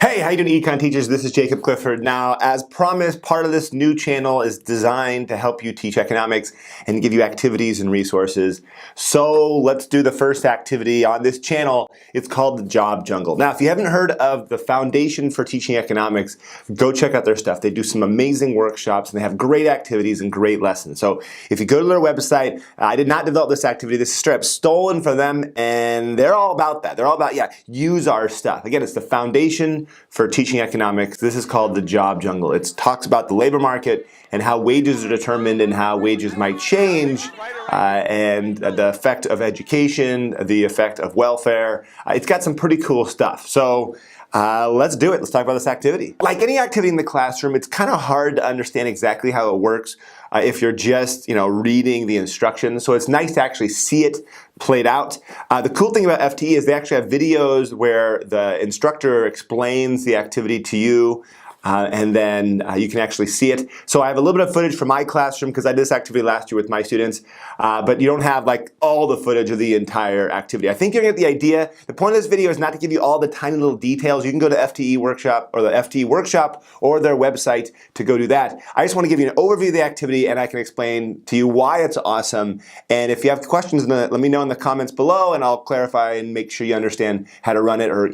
Hey, how you doing, econ teachers? This is Jacob Clifford. Now, as promised, part of this new channel is designed to help you teach economics and give you activities and resources. So let's do the first activity on this channel. It's called the Job Jungle. Now, if you haven't heard of the Foundation for Teaching Economics, go check out their stuff. They do some amazing workshops and they have great activities and great lessons. So if you go to their website, I did not develop this activity. This is straight up stolen from them, and they're all about that. They're all about, use our stuff. Again, it's the Foundation for Teaching Economics. This is called the Job Jungle. It talks about the labor market and how wages are determined and how wages might change and the effect of education, the effect of welfare. It's got some pretty cool stuff. So let's do it. Let's talk about this activity. Like any activity in the classroom, it's kind of hard to understand exactly how it works if you're just reading the instructions. So it's nice to actually see it played out. The cool thing about FTE is they actually have videos where the instructor explains the activity to you. And then you can actually see it. So I have a little bit of footage from my classroom because I did this activity last year with my students, but you don't have like all the footage of the entire activity. I think you're gonna get the idea. The point of this video is not to give you all the tiny little details. You can go to FTE workshop or the FTE workshop or their website to go do that. I just want to give you an overview of the activity and I can explain to you why it's awesome. And if you have questions, let me know in the comments below and I'll clarify and make sure you understand how to run it or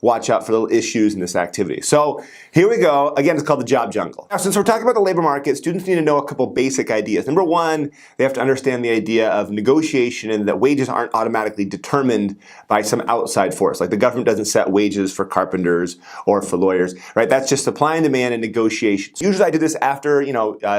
watch out for little issues in this activity. So here we go. Again, it's called the Job Jungle. Now, since we're talking about the labor market, students need to know a couple basic ideas. Number one, they have to understand the idea of negotiation and that wages aren't automatically determined by some outside force. Like the government doesn't set wages for carpenters or for lawyers, right? That's just supply and demand and negotiations. Usually I do this after,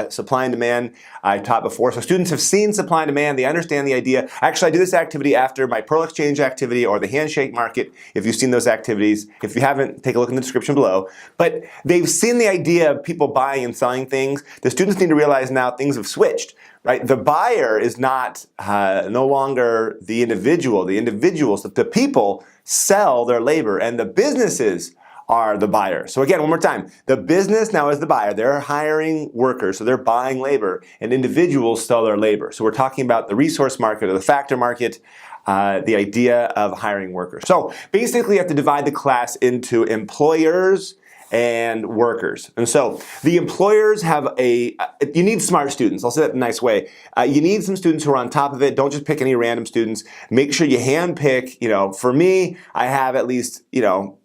supply and demand I taught before. So students have seen supply and demand. They understand the idea. Actually, I do this activity after my Pearl Exchange activity or the Handshake Market. If you've seen those activities, if you haven't, take a look in the description below. But they've seen the idea of people buying and selling things. The students need to realize now things have switched, right? The buyer is not no longer the individual. The individuals, the people sell their labor and the businesses are the buyer. So again, one more time, the business now is the buyer. They're hiring workers, so they're buying labor, and individuals sell their labor. So we're talking about the resource market or the factor market, the idea of hiring workers. So basically you have to divide the class into employers and workers. And so the employers have you need smart students. I'll say that in a nice way. You need some students who are on top of it. Don't just pick any random students. Make sure you hand pick, for me, I have at least,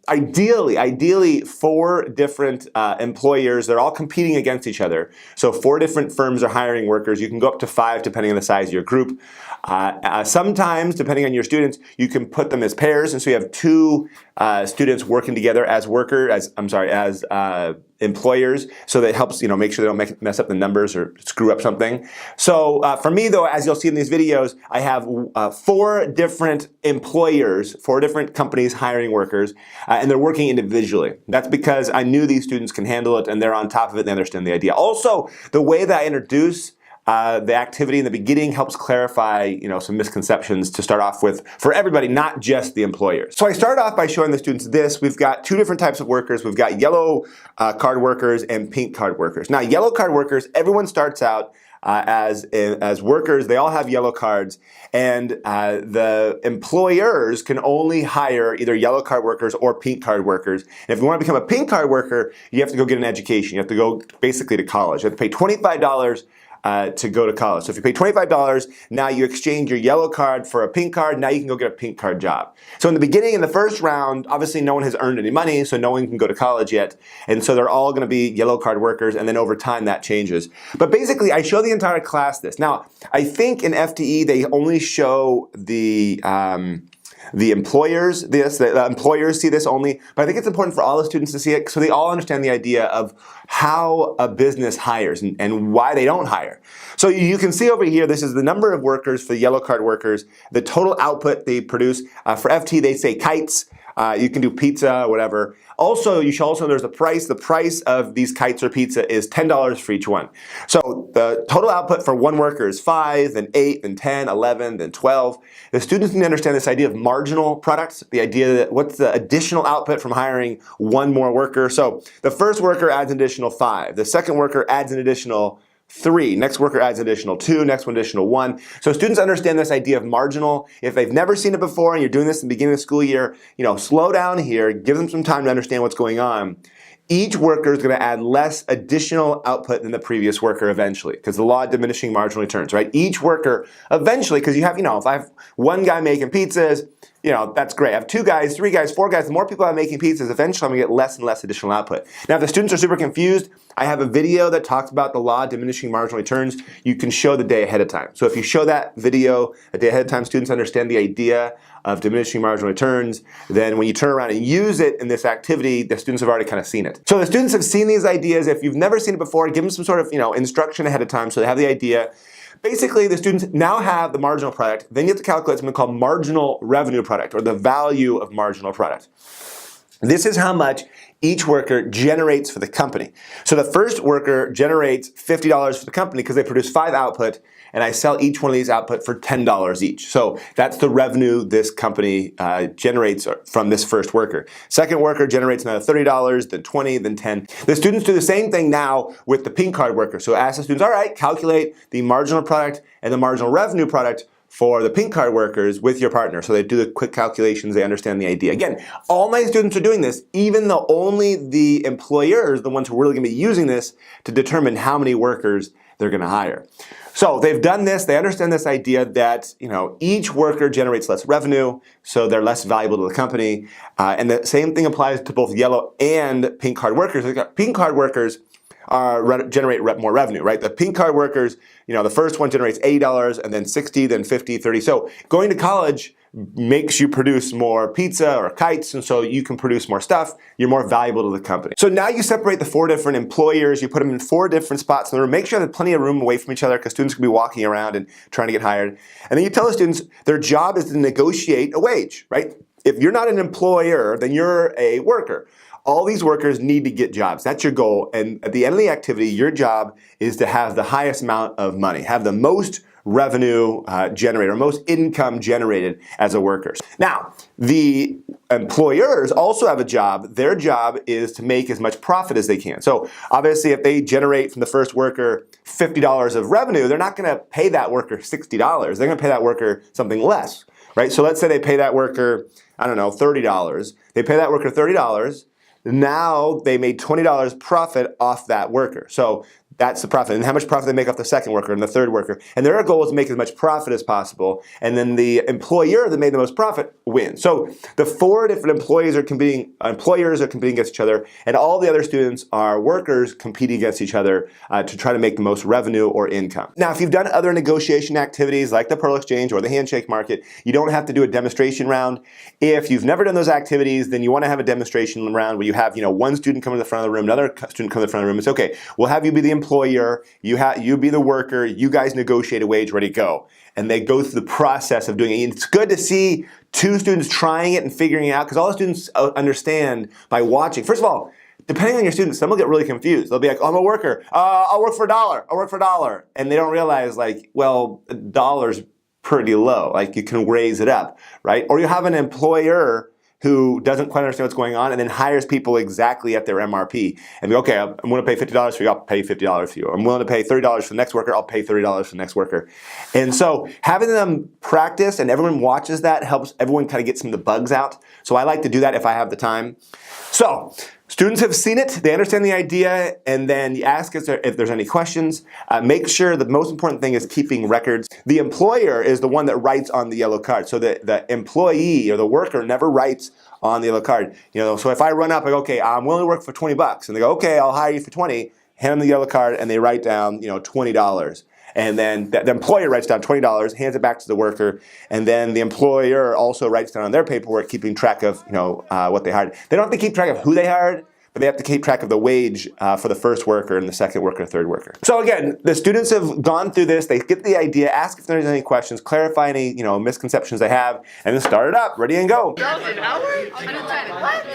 ideally 4 different employers. They're all competing against each other. So 4 different firms are hiring workers. You can go up to 5 depending on the size of your group. Sometimes, depending on your students, you can put them as pairs. And so you have 2 students working together as employers, so that helps make sure they don't mess up the numbers or screw up something. So for me though, as you'll see in these videos, I have 4 different employers, 4 different companies hiring workers, and they're working individually. That's because I knew these students can handle it and they're on top of it and they understand the idea. Also, the way that I introduce the activity in the beginning helps clarify, some misconceptions to start off with for everybody, not just the employers. So I started off by showing the students this. We've got 2 different types of workers. We've got yellow card workers and pink card workers. Now, yellow card workers, everyone starts out as workers. They all have yellow cards, and the employers can only hire either yellow card workers or pink card workers. And if you want to become a pink card worker, you have to go get an education. You have to go basically to college. You have to pay $25 to go to college. So if you pay $25, now you exchange your yellow card for a pink card. Now you can go get a pink card job. So in the beginning, in the first round, obviously no one has earned any money, so no one can go to college yet. And so they're all going to be yellow card workers, and then over time that changes. But basically, I show the entire class this. Now, I think in FTE, they only show the employers the employers see this only, but I think it's important for all the students to see it so they all understand the idea of how a business hires and why they don't hire. So you can see over here, this is the number of workers for the yellow card workers, the total output they produce. For FT, they say kites. You can do pizza, whatever. Also, you should also know there's a price. The price of these kites or pizza is $10 for each one. So the total output for one worker is 5, then 8, then 10, 11, then 12. The students need to understand this idea of marginal products, the idea that what's the additional output from hiring one more worker. So the first worker adds an additional 5. The second worker adds an additional 3. Next worker adds additional 2, next one additional 1. So students understand this idea of marginal. If they've never seen it before and you're doing this in the beginning of the school year, slow down here, give them some time to understand what's going on. Each worker is going to add less additional output than the previous worker eventually, because the law of diminishing marginal returns, right? Each worker eventually, because you have, if I have one guy making pizzas, that's great. I have 2 guys, 3 guys, 4 guys. The more people I'm making pizzas, eventually I'm going to get less and less additional output. Now, if the students are super confused, I have a video that talks about the law of diminishing marginal returns. You can show the day ahead of time. So if you show that video a day ahead of time, students understand the idea of diminishing marginal returns. Then when you turn around and use it in this activity, the students have already kind of seen it. So the students have seen these ideas. If you've never seen it before, give them some sort of instruction ahead of time so they have the idea. Basically, the students now have the marginal product. Then you have to calculate something called marginal revenue product, or the value of marginal product. This is how much each worker generates for the company. So the first worker generates $50 for the company because they produce 5 output, and I sell each one of these output for $10 each. So that's the revenue this company generates from this first worker. Second worker generates another $30, then 20, then 10. The students do the same thing now with the pink card worker. So ask the students, all right, calculate the marginal product and the marginal revenue product for the pink card workers with your partner. So they do the quick calculations, they understand the idea. Again, all my students are doing this, even though only the employers, the ones who are really gonna be using this to determine how many workers they're gonna hire. So they've done this, they understand this idea that each worker generates less revenue, so they're less valuable to the company. And the same thing applies to both yellow and pink card workers. Pink card workers generate more revenue, right? The pink card workers, the first one generates $80 and then 60, then 50, 30. So going to college makes you produce more pizza or kites, and so you can produce more stuff. You're more valuable to the company. So now you separate the 4 different employers, you put them in 4 different spots in the room, make sure there's plenty of room away from each other because students can be walking around and trying to get hired. And then you tell the students their job is to negotiate a wage, right? If you're not an employer, then you're a worker. All these workers need to get jobs. That's your goal. And at the end of the activity, your job is to have the highest amount of money, have the most revenue generated, or most income generated as a worker. Now, the employers also have a job. Their job is to make as much profit as they can. So obviously, if they generate from the first worker $50 of revenue, they're not going to pay that worker $60. They're going to pay that worker something less, right? So let's say they pay that worker, I don't know, $30. They pay that worker $30. Now they made $20 profit off that worker. So that's the profit. And how much profit they make off the second worker and the third worker. And their goal is to make as much profit as possible. And then the employer that made the most profit wins. So the 4 different employers are competing against each other. And all the other students are workers competing against each other to try to make the most revenue or income. Now, if you've done other negotiation activities like the Pearl Exchange or the Handshake Market, you don't have to do a demonstration round. If you've never done those activities, then you want to have a demonstration round where you have one student come to the front of the room, another student come to the front of the room. It's okay. We'll have you be the employer, you be the worker, you guys negotiate a wage, ready to go. And they go through the process of doing it. And it's good to see 2 students trying it and figuring it out, because all the students understand by watching. First of all, depending on your students, some will get really confused. They'll be like, oh, I'm a worker, I'll work for $1, I'll work for $1. And they don't realize well, $1's pretty low, you can raise it up, right? Or you have an employer who doesn't quite understand what's going on and then hires people exactly at their MRP. And be okay, I'm willing to pay $50 for you, I'll pay $50 for you. I'm willing to pay $30 for the next worker, I'll pay $30 for the next worker. And so having them practice and everyone watches that helps everyone kind of get some of the bugs out. So I like to do that if I have the time. So students have seen it, they understand the idea, and then you ask if there's any questions. Make sure the most important thing is keeping records. The employer is the one that writes on the yellow card. So the employee or the worker never writes on the yellow card. So if I run up, I go, okay, I'm willing to work for $20. And they go, okay, I'll hire you for 20. Hand them the yellow card and they write down, $20. And then the employer writes down $20, hands it back to the worker, and then the employer also writes down on their paperwork, keeping track of what they hired. They don't have to keep track of who they hired, but they have to keep track of the wage for the first worker and the second worker, third worker. So again, the students have gone through this, they get the idea, ask if there's any questions, clarify any misconceptions they have, and then start it up, ready and go. An hour? Untitled. What?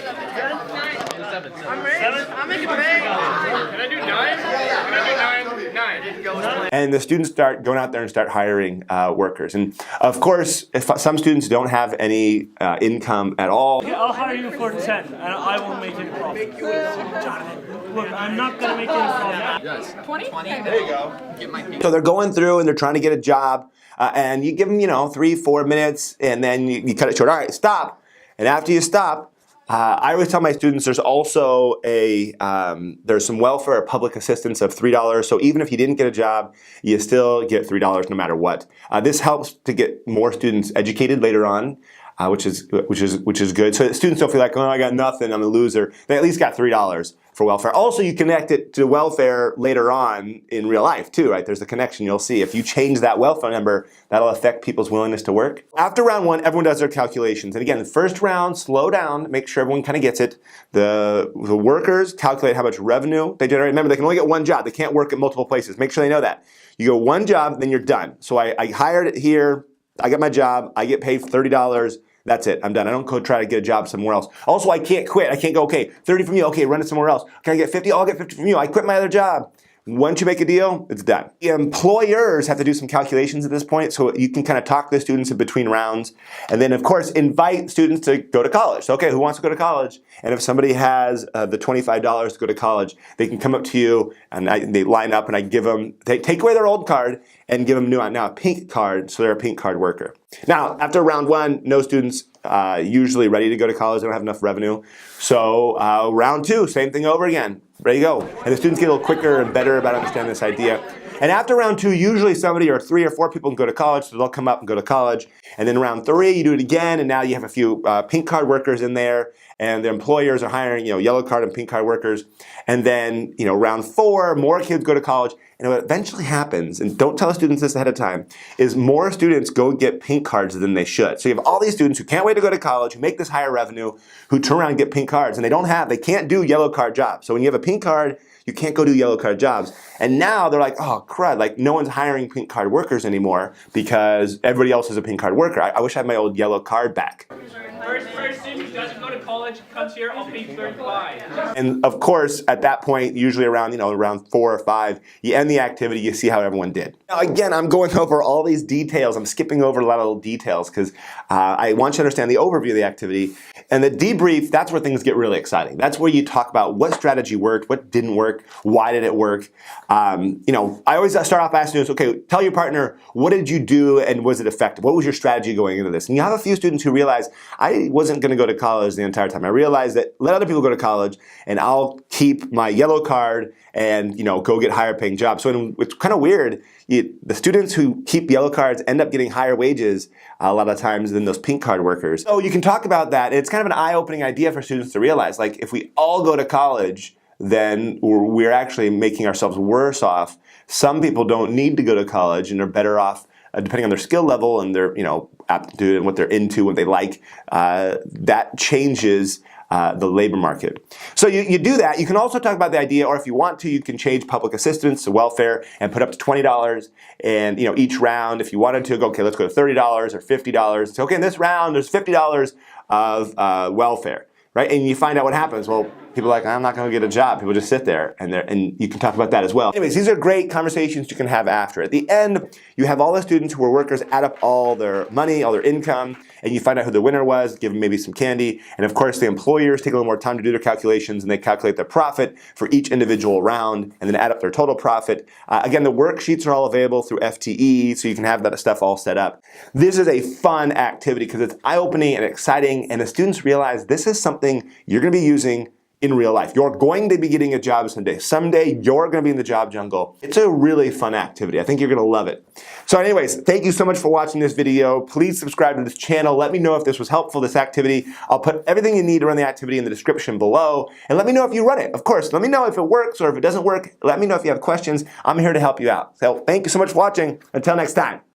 I'm ready. I'm making pay. Can I do 9? Can I do 9? 9. And the students start going out there and start hiring workers. And of course, if some students don't have any income at all. Okay, I'll hire you for 10, and I will make it profit. Jonathan. Look, I'm not gonna make it a Yes. 20? There you go. Get my So they're going through and they're trying to get a job, and you give them, 3-4 minutes, and then you cut it short. All right, stop. And after you stop, I always tell my students there's also there's some welfare or public assistance of $3. So even if you didn't get a job, you still get $3 no matter what. This helps to get more students educated later on. Which is good. So students don't feel like, oh, I got nothing, I'm a loser. They at least got $3 for welfare. Also, you connect it to welfare later on in real life too, right? There's a connection you'll see. If you change that welfare number, that'll affect people's willingness to work. After round one, everyone does their calculations. And again, the first round, slow down, make sure everyone kind of gets it. The workers calculate how much revenue they generate. Remember, they can only get one job. They can't work at multiple places. Make sure they know that. You go one job, then you're done. So I hired it here. I get my job, I get paid $30, that's it, I'm done. I don't go try to get a job somewhere else. Also, I can't quit. I can't go, okay, 30 from you, okay, run it somewhere else. Can I get 50? Oh, I'll get 50 from you. I quit my other job. Once you make a deal, it's done. The employers have to do some calculations at this point, so you can kind of talk to the students in between rounds. And then, of course, invite students to go to college. So, okay, who wants to go to college? And if somebody has the $25 to go to college, they can come up to you, and they line up, and I give them, they take away their old card, and give them now a pink card, so they're a pink card worker. Now, after round one, no students usually ready to go to college. They don't have enough revenue. So round two, same thing over again. Ready to go. And the students get a little quicker and better about understanding this idea. And after round two, usually somebody or 3 or 4 people can go to college, so they'll come up and go to college. And then round 3, you do it again, and now you have a few pink card workers in there, and the employers are hiring, yellow card and pink card workers. And then, round 4, more kids go to college. And what eventually happens, and don't tell students this ahead of time, is more students go get pink cards than they should. So you have all these students who can't wait to go to college, who make this higher revenue, who turn around and get pink cards, and they can't do yellow card jobs. So when you have a pink card, you can't go do yellow card jobs. And now they're like, oh crud, like no one's hiring pink card workers anymore because everybody else is a pink card worker. I wish I had my old yellow card back. First person who doesn't go to college comes here, I'll pay 35. And of course, at that point, usually around, around 4 or 5, you end the activity, you see how everyone did. Now again, I'm going over all these details. I'm skipping over a lot of little details because I want you to understand the overview of the activity. And the debrief, that's where things get really exciting. That's where you talk about what strategy worked, what didn't work, why did it work. I always start off by asking students, okay, tell your partner, what did you do and was it effective? What was your strategy going into this? And you have a few students who realize, I wasn't going to go to college the entire time. I realized that let other people go to college and I'll keep my yellow card and go get higher paying jobs. So it's kind of weird. The students who keep yellow cards end up getting higher wages a lot of times than those pink card workers. So you can talk about that. It's kind of an eye-opening idea for students to realize, like if we all go to college, then we're actually making ourselves worse off. Some people don't need to go to college and are better off depending on their skill level and their aptitude and what they're into, what they like. That changes the labor market. So you do that. You can also talk about the idea, or if you want to, you can change public assistance to welfare and put up to $20. And each round, if you wanted to, go, okay, let's go to $30 or $50. So, okay, in this round, there's $50 of welfare, right? And you find out what happens. Well, people are like, I'm not going to get a job. People just sit there, and you can talk about that as well. Anyways, these are great conversations you can have after. At the end, you have all the students who were workers add up all their money, all their income, and you find out who the winner was, give them maybe some candy. And of course, the employers take a little more time to do their calculations, and they calculate their profit for each individual round, and then add up their total profit. Again, the worksheets are all available through FTE, so you can have that stuff all set up. This is a fun activity because it's eye-opening and exciting, and the students realize this is something you're going to be using in real life. You're going to be getting a job someday. Someday, you're going to be in the job jungle. It's a really fun activity. I think you're going to love it. So anyways, thank you so much for watching this video. Please subscribe to this channel. Let me know if this was helpful, this activity. I'll put everything you need to run the activity in the description below. And let me know if you run it. Of course, let me know if it works or if it doesn't work. Let me know if you have questions. I'm here to help you out. So thank you so much for watching. Until next time.